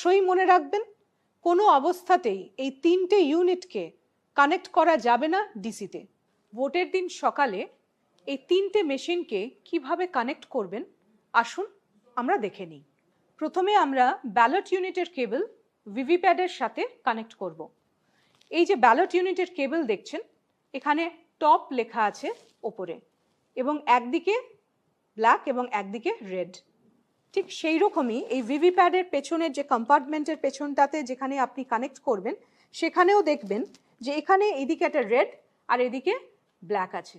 অবশ্যই মনে রাখবেন কোনো অবস্থাতেই এই তিনটে ইউনিটকে কানেক্ট করা যাবে না ডিসিতে। ভোটের দিন সকালে এই তিনটে মেশিনকে কিভাবে কানেক্ট করবেন আসুন আমরা দেখে নিই। প্রথমে আমরা ব্যালট ইউনিটের কেবল ভিভিপ্যাডের সাথে কানেক্ট করব। এই যে ব্যালট ইউনিটের কেবল দেখছেন এখানে টপ লেখা আছে ওপরে এবং একদিকে ব্ল্যাক এবং একদিকে রেড। ঠিক সেই রকমই এই ভিভিপ্যাডের পেছনের যে কম্পার্টমেন্টের পেছনটাতে যেখানে আপনি কানেক্ট করবেন সেখানেও দেখবেন যে এখানে এদিকে একটা রেড আর এদিকে ব্ল্যাক আছে।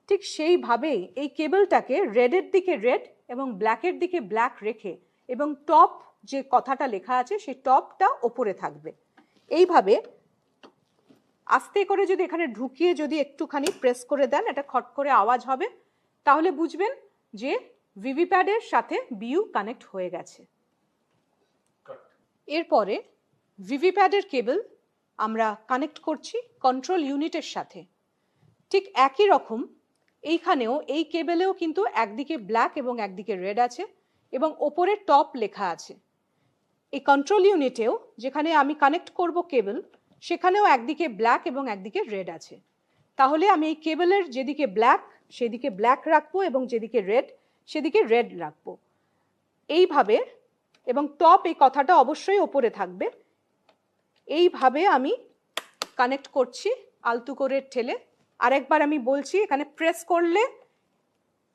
ঠিক সেইভাবেই এই কেবলটাকে রেডের দিকে রেড এবং ব্ল্যাকের দিকে ব্ল্যাক রেখে এবং টপ যে কথাটা লেখা আছে সেই টপটা ওপরে থাকবে। এইভাবে আস্তে করে যদি এখানে ঢুকিয়ে যদি একটুখানি প্রেস করে দেন একটা খট করে আওয়াজ হবে, তাহলে বুঝবেন যে ভিভিপ্যাডের সাথে বিইউ কানেক্ট হয়ে গেছে। এরপরে ভিভিপ্যাডের কেবল আমরা কানেক্ট করছি কন্ট্রোল ইউনিটের সাথে। ঠিক একই রকম এইখানেও এই কেবলেও কিন্তু একদিকে ব্ল্যাক এবং একদিকে রেড আছে এবং ওপরে টপ লেখা আছে। এই কন্ট্রোল ইউনিটেও যেখানে আমি কানেক্ট করব কেবল সেখানেও একদিকে ব্ল্যাক এবং একদিকে রেড আছে। তাহলে আমি এই কেবলের যেদিকে ব্ল্যাক সেদিকে ব্ল্যাক রাখবো এবং যেদিকে রেড সেদিকে রেড রাখবো এইভাবে, এবং টপ এই কথাটা অবশ্যই ওপরে থাকবে। এইভাবে আমি কানেক্ট করছি আলতু করে ঠেলে। আরেকবার আমি বলছি, এখানে প্রেস করলে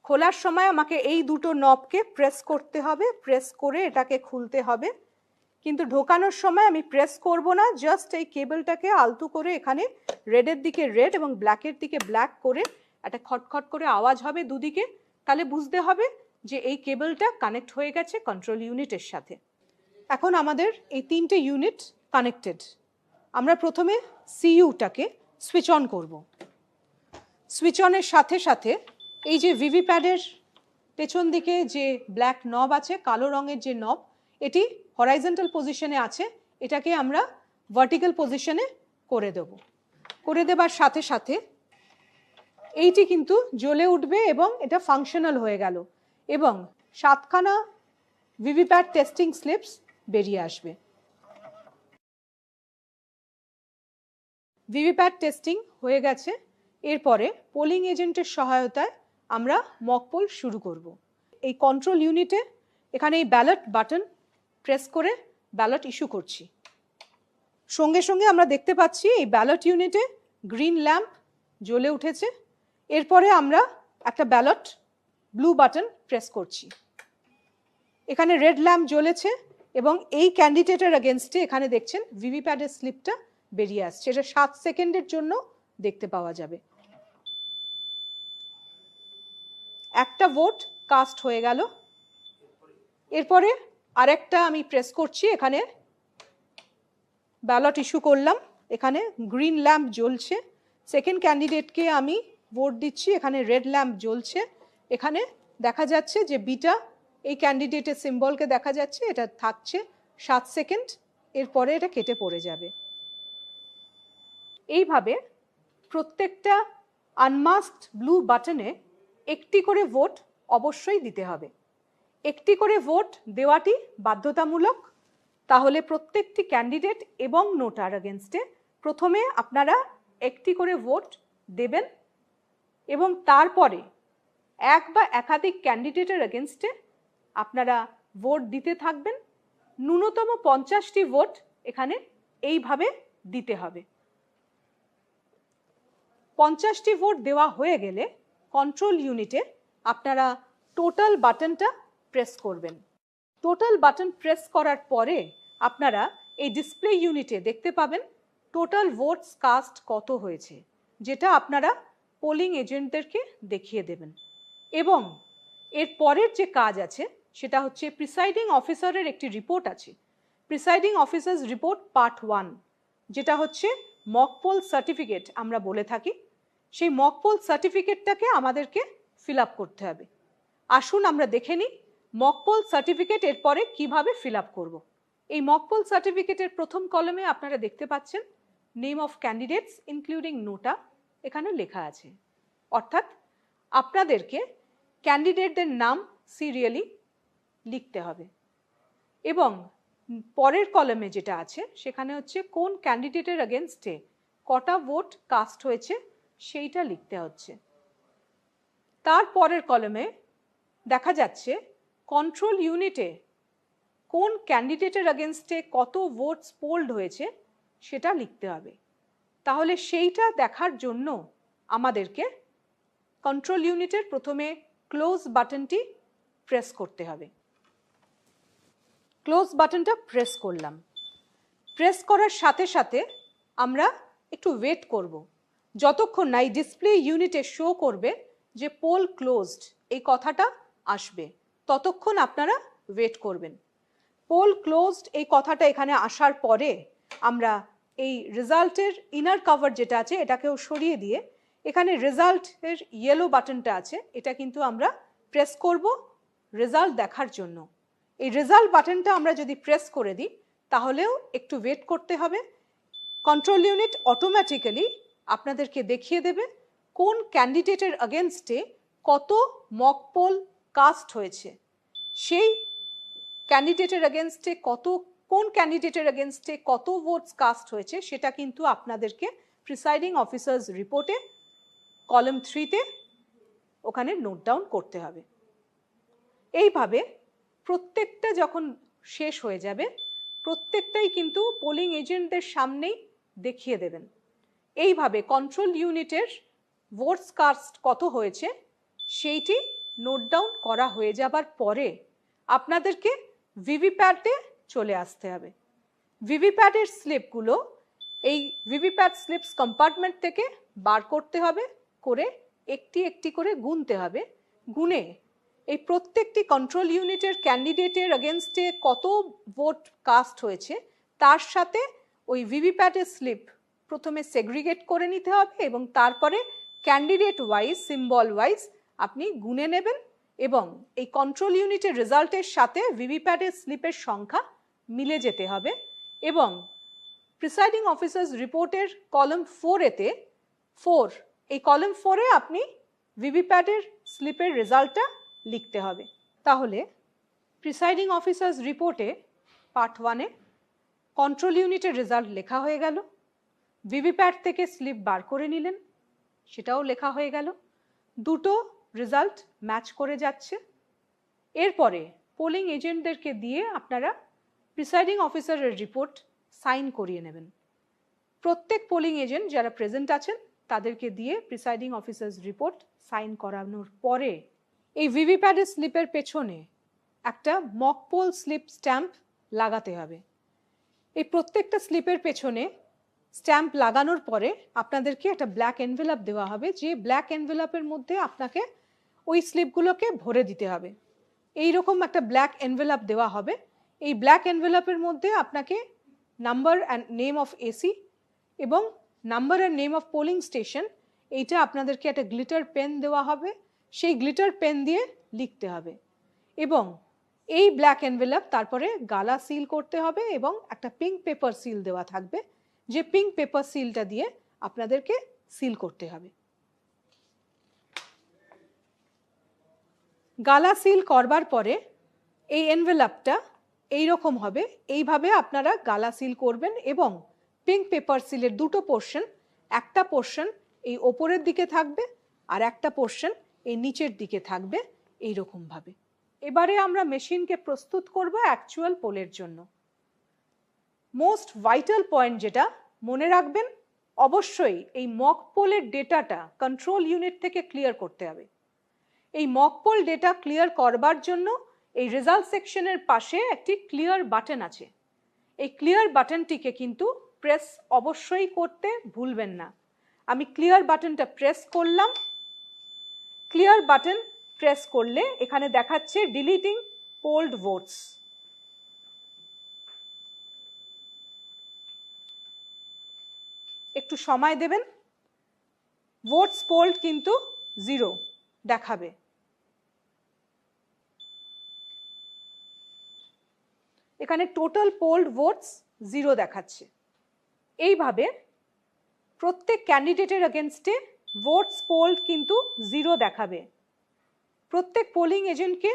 খোলার সময় আমাকে এই দুটো নবকে প্রেস করতে হবে, প্রেস করে এটাকে খুলতে হবে, কিন্তু ঢোকানোর সময় আমি প্রেস করব না, জাস্ট এই কেবলটাকে আলতু করে এখানে রেডের দিকে রেড এবং ব্ল্যাকের দিকে ব্ল্যাক করে একটা খটখট করে আওয়াজ হবে দুদিকে, তাহলে বুঝতে হবে যে এই কেবলটা কানেক্ট হয়ে গেছে কন্ট্রোল ইউনিটের সাথে। এখন আমাদের এই তিনটে ইউনিট কানেক্টেড। আমরা প্রথমে সিইউটাকে সুইচ অন করব। সুইচ অনের সাথে সাথে এই যে ভিভিপ্যাডের পেছন দিকে যে ব্ল্যাক নব আছে, কালো রঙের যে নব, এটি হরাইজন্টাল পজিশনে আছে, এটাকে আমরা ভার্টিক্যাল পজিশনে করে দেব। করে দেবার সাথে সাথে এইটি কিন্তু জ্বলে উঠবে এবং এটা ফাংশনাল হয়ে গেল এবং 7খানা ভিভিপ্যাড টেস্টিং স্লিপস বেরিয়ে আসবে। ভিভিপ্যাড টেস্টিং হয়ে গেছে। এরপরে পোলিং এজেন্টের সহায়তায় আমরা মক পোল শুরু করব। এই কন্ট্রোল ইউনিটে এখানে এই ব্যালট বাটন প্রেস করে ব্যালট ইস্যু করছি। সঙ্গে সঙ্গে আমরা দেখতে পাচ্ছি এই ব্যালট ইউনিটে গ্রিন ল্যাম্প জ্বলে উঠেছে। এরপরে আমরা একটা ব্যালট ব্লু বাটন প্রেস করছি। এখানে রেড ল্যাম্প জ্বলেছে এবং এই ক্যান্ডিডেটের এগেনস্টে এখানে দেখছেন ভিভিপ্যাডের স্লিপটা বেরিয়ে আসছে। এটা 7 সেকেন্ডের জন্য দেখতে পাওয়া যাবে। একটা ভোট কাস্ট হয়ে গেল। এরপরে আরেকটা আমি প্রেস করছি, এখানে ব্যালট ইস্যু করলাম, এখানে গ্রিন ল্যাম্প জ্বলছে। সেকেন্ড ক্যান্ডিডেটকে আমি ভোট দিচ্ছি, এখানে রেড ল্যাম্প জ্বলছে। এখানে দেখা যাচ্ছে যে বিটা এই ক্যান্ডিডেটের সিম্বলকে দেখা যাচ্ছে, এটা থাকছে 7 সেকেন্ড, এরপরে এটা কেটে পড়ে যাবে। এইভাবে প্রত্যেকটা আনমাস্কড ব্লু বাটনে একটি করে ভোট অবশ্যই দিতে হবে। একটি করে ভোট দেওয়াটি বাধ্যতামূলক। তাহলে প্রত্যেকটি ক্যান্ডিডেট এবং নোটার এগেনস্টে প্রথমে আপনারা একটি করে ভোট দেবেন এবং তারপরে এক বা একাধিক ক্যান্ডিডেটের এগেনস্টে আপনারা ভোট দিতে থাকবেন। ন্যূনতম 50টি ভোট এখানে এইভাবে দিতে হবে। 50টি ভোট দেওয়া হয়ে গেলে কন্ট্রোল ইউনিটে আপনারা টোটাল বাটনটা প্রেস করবেন। টোটাল বাটন প্রেস করার পরে আপনারা এই ডিসপ্লে ইউনিটে দেখতে পাবেন টোটাল ভোটস কাস্ট কত হয়েছে, যেটা আপনারা পোলিং এজেন্টদেরকে দেখিয়ে দেবেন। এবং এর পরের যে কাজ আছে সেটা হচ্ছে প্রিসাইডিং অফিসারের একটি রিপোর্ট আছে, প্রিসাইডিং অফিসার্স রিপোর্ট পার্ট 1, যেটা হচ্ছে মক পোল সার্টিফিকেট আমরা বলে থাকি। সেই মক পোল সার্টিফিকেটটাকে আমাদেরকে ফিল আপ করতে হবে। আসুন আমরা দেখে নিই মক পোল সার্টিফিকেট এরপরে কিভাবে ফিল আপ করব। এই মক পোল সার্টিফিকেটের প্রথম কলমে আপনারা দেখতে পাচ্ছেন নেম অফ ক্যান্ডিডেটস ইনক্লুডিং নোটা এখানে লেখা আছে। অর্থাৎ আপনাদেরকে ক্যান্ডিডেটদের নাম সিরিয়ালি লিখতে হবে এবং পরের কলামে যেটা আছে সেখানে হচ্ছে কোন ক্যান্ডিডেটের এগেনস্টে কটা ভোট কাস্ট হয়েছে সেইটা লিখতে হচ্ছে। তার পরের কলামে দেখা যাচ্ছে কন্ট্রোল ইউনিটে কোন ক্যান্ডিডেটের এগেনস্টে কত ভোটস পোল্ড হয়েছে সেটা লিখতে হবে। তাহলে সেইটা দেখার জন্য আমাদেরকে কন্ট্রোল ইউনিটের প্রথমে ক্লোজ বাটনটি প্রেস করতে হবে। ক্লোজ বাটনটা প্রেস করলাম। প্রেস করার সাথে সাথে আমরা একটু ওয়েট করব, যতক্ষণ না এই ডিসপ্লে ইউনিটে শো করবে যে পোল ক্লোজড এই কথাটা আসবে, ততক্ষণ আপনারা ওয়েট করবেন। পোল ক্লোজড এই কথাটা এখানে আসার পরে আমরা এই রেজাল্টের ইনার কভার যেটা আছে এটাকেও সরিয়ে দিয়ে এখানে রেজাল্টের ইয়েলো বাটনটা আছে, এটা কিন্তু আমরা প্রেস করব রেজাল্ট দেখার জন্য। এই রেজাল্ট বাটনটা আমরা যদি প্রেস করে দিই তাহলেও একটু ওয়েট করতে হবে। কন্ট্রোল ইউনিট অটোমেটিক্যালি আপনাদেরকে দেখিয়ে দেবে কোন ক্যান্ডিডেটের এগেনস্টে কত মক পোল কাস্ট হয়েছে, সেই ক্যান্ডিডেটের এগেনস্টে কোন ক্যান্ডিডেটের এগেনস্টে কত ভোটস কাস্ট হয়েছে সেটা কিন্তু আপনাদেরকে প্রিসাইডিং অফিসার্স রিপোর্টে কলাম 3-তে ওখানে নোট ডাউন করতে হবে। এইভাবে প্রত্যেকটা যখন শেষ হয়ে যাবে প্রত্যেকটাই কিন্তু পোলিং এজেন্টদের সামনেই দেখিয়ে দেবেন। এইভাবে কন্ট্রোল ইউনিটের ভোটস কাস্ট কত হয়েছে সেইটি নোট ডাউন করা হয়ে যাবার পরে আপনাদেরকে ভিভিপ্যাটে চলে আসতে হবে। ভিভিপ্যাটের স্লিপগুলো এই ভিভিপ্যাট স্লিপস কম্পার্টমেন্ট থেকে বার করতে হবে, করে একটি একটি করে গুনতে হবে। গুনে এই প্রত্যেকটি কন্ট্রোল ইউনিটের ক্যান্ডিডেটের এগেনস্টে কত ভোট কাস্ট হয়েছে তার সাথে ওই ভিভিপ্যাটের স্লিপ প্রথমে সেগ্রিগেট করে নিতে হবে এবং তারপরে ক্যান্ডিডেট ওয়াইজ সিম্বল ওয়াইজ আপনি গুনে নেবেন এবং এই কন্ট্রোল ইউনিটের রেজাল্টের সাথে ভিভিপ্যাটের স্লিপের সংখ্যা মিলে যেতে হবে এবং প্রিসাইডিং অফিসার্স রিপোর্টের কলাম 4-এতে এই কলাম 4-এ আপনি ভিভিপ্যাটের স্লিপের রেজাল্টটা লিখতে হবে। তাহলে প্রিসাইডিং অফিসার্স রিপোর্টে পার্ট 1-এ কন্ট্রোল ইউনিটের রেজাল্ট লেখা হয়ে গেল, ভিভিপ্যাট থেকে স্লিপ বার করে নিলেন সেটাও লেখা হয়ে গেল, দুটো রেজাল্ট ম্যাচ করে যাচ্ছে। এরপরে পোলিং এজেন্টদেরকে দিয়ে আপনারা প্রিসাইডিং অফিসারের রিপোর্ট সাইন করিয়ে নেবেন। প্রত্যেক পোলিং এজেন্ট যারা প্রেজেন্ট আছেন তাদেরকে দিয়ে প্রিসাইডিং অফিসার্স রিপোর্ট সাইন করানোর পরে এই ভিভিপ্যাটের স্লিপের পেছনে একটা মক পোল স্লিপ স্ট্যাম্প লাগাতে হবে। এই প্রত্যেকটা স্লিপের পেছনে স্ট্যাম্প লাগানোর পরে আপনাদেরকে একটা ব্ল্যাক এনভেলপ দেওয়া হবে, যে ব্ল্যাক এনভেলপের মধ্যে আপনাকে ওই স্লিপগুলোকে ভরে দিতে হবে। এই রকম একটা ব্ল্যাক এনভেলপ দেওয়া হবে। এই ব্ল্যাক এনভেলপের মধ্যে আপনাকে number and name of AC এবং number and name of polling station এইটা আপনাদেরকে একটা গ্লিটার পেন দেওয়া হবে, সেই গ্লিটার পেন দিয়ে লিখতে হবে এবং এই ব্ল্যাক এনভেলপ তারপরে গালা সিল করতে হবে এবং একটা পিঙ্ক পেপার সিল দেওয়া থাকবে, যে পিঙ্ক পেপার সিলটা দিয়ে আপনাদেরকে সিল করতে হবে। গালা সিল করবার পরে এই এনভেলপটা এইরকম হবে, এইভাবে আপনারা গালা সিল করবেন এবং পিঙ্ক পেপার সিলের দুটো পোর্শন, একটা পোর্শন এই ওপরের দিকে থাকবে আর একটা পোর্শন এই নিচের দিকে থাকবে এইরকমভাবে। এবারে আমরা মেশিনকে প্রস্তুত করব অ্যাকচুয়াল পোলের জন্য। মোস্ট ভাইটাল পয়েন্ট যেটা মনে রাখবেন, অবশ্যই এই মক পোলের ডেটাটা কন্ট্রোল ইউনিট থেকে ক্লিয়ার করতে হবে। এই মক পোল ডেটা ক্লিয়ার করবার জন্য এই রেজাল্ট সেকশনের পাশে একটি ক্লিয়ার বাটন আছে, এই ক্লিয়ার বাটনটিকে কিন্তু প্রেস অবশ্যই করতে ভুলবেন না। আমি ক্লিয়ার বাটনটা প্রেস করলাম। ক্লিয়ার বাটন প্রেস করলে এখানে দেখাচ্ছে ডিলিটিং পোল্ড ভোটস। একটু সময় দেবেন, ভোটস পোল্ড কিন্তু 0 দেখাবে। এখানে টোটাল পোল্ড ভোটস 0 দেখাচ্ছে। এইভাবে প্রত্যেক ক্যান্ডিডেটের এগেনস্টে ভোটস পোল্ড কিন্তু 0 দেখাবে। প্রত্যেক পোলিং এজেন্টকে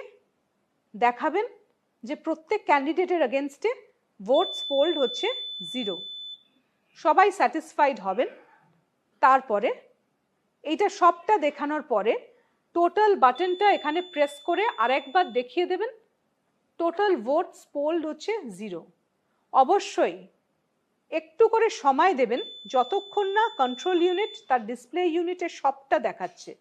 দেখাবেন যে প্রত্যেক ক্যান্ডিডেটের এগেনস্টে ভোটস পোলড হচ্ছে 0। সবাই স্যাটিসফাইড হবেন। তারপরে এইটা সবটা দেখানোর পরে টোটাল বাটনটা এখানে প্রেস করে আরেকবার দেখিয়ে দেবেন টোটাল ভোটস পোলড হচ্ছে 0। অবশ্যই একটু করে সময় দেবেন যতক্ষণ না কন্ট্রোল ইউনিট তার ডিসপ্লে ইউনিটের সবটা দেখাচ্ছে।